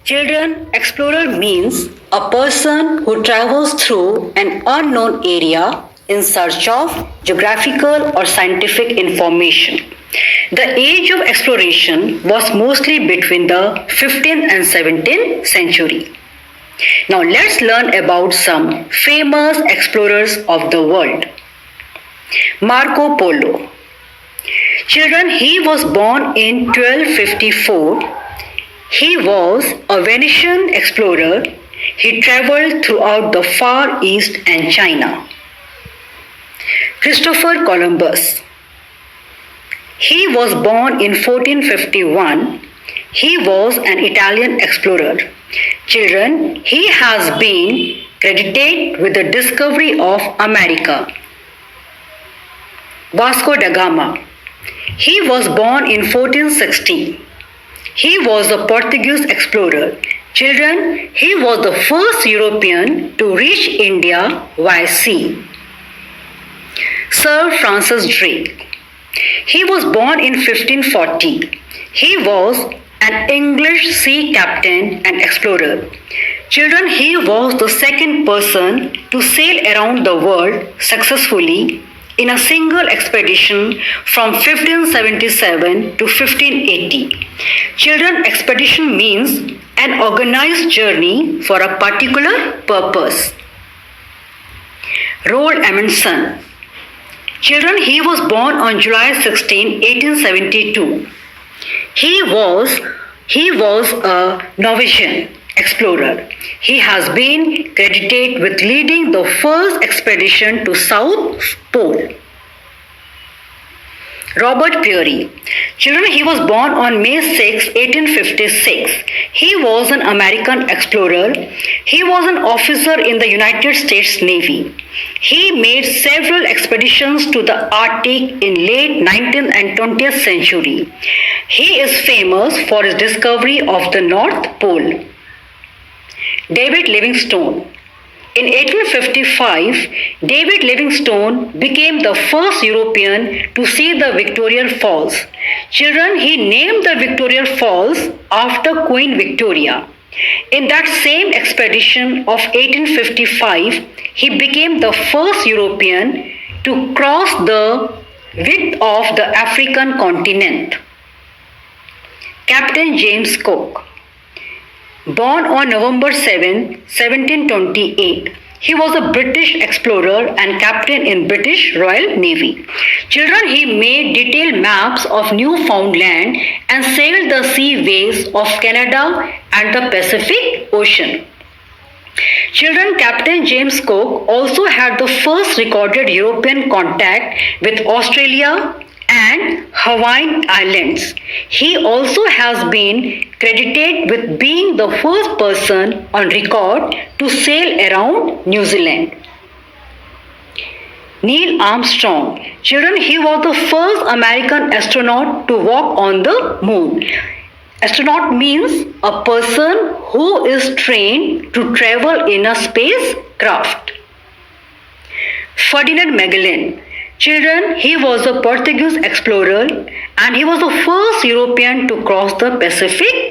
Children, explorer means a person who travels through an unknown area in search of geographical or scientific information. The age of exploration was mostly between the 15th and 17th century. Now let's learn about some famous explorers of the world. Marco Polo. Children, he was born in 1254. He was a Venetian explorer. He traveled throughout the Far East and China. Christopher Columbus. He was born in 1451. He was an Italian explorer. Children, he has been credited with the discovery of America. Vasco da Gama. He was born in 1460. He was a Portuguese explorer. Children, he was the first European to reach India via sea. Sir Francis Drake. He was born in 1540. He was an English sea captain and explorer. Children, he was the second person to sail around the world successfully in a single expedition from 1577 to 1580. Children, expedition means an organized journey for a particular purpose. Roald Amundsen. Children, he was born on July 16, 1872. He was a Norwegian explorer. He has been credited with leading the first expedition to South Pole. Robert Peary. Children, he was born on May 6, 1856. He was an American explorer. He was an officer in the United States Navy. He made several expeditions to the Arctic in late 19th and 20th century. He is famous for his discovery of the North Pole. David Livingstone. In 1855, David Livingstone became the first European to see the Victoria Falls. Children, he named the Victoria Falls after Queen Victoria. In that same expedition of 1855, he became the first European to cross the width of the African continent. Captain James Cook. Born on November 7, 1728, he was a British explorer and captain in British Royal Navy. Children, he made detailed maps of Newfoundland and sailed the seaways of Canada and the Pacific Ocean. Children, Captain James Cook also had the first recorded European contact with Australia and Hawaiian Islands. He also has been credited with being the first person on record to sail around New Zealand. Neil Armstrong. Children, he was the first American astronaut to walk on the moon. Astronaut means a person who is trained to travel in a spacecraft. Ferdinand Magellan. Children, he was a Portuguese explorer and he was the first European to cross the Pacific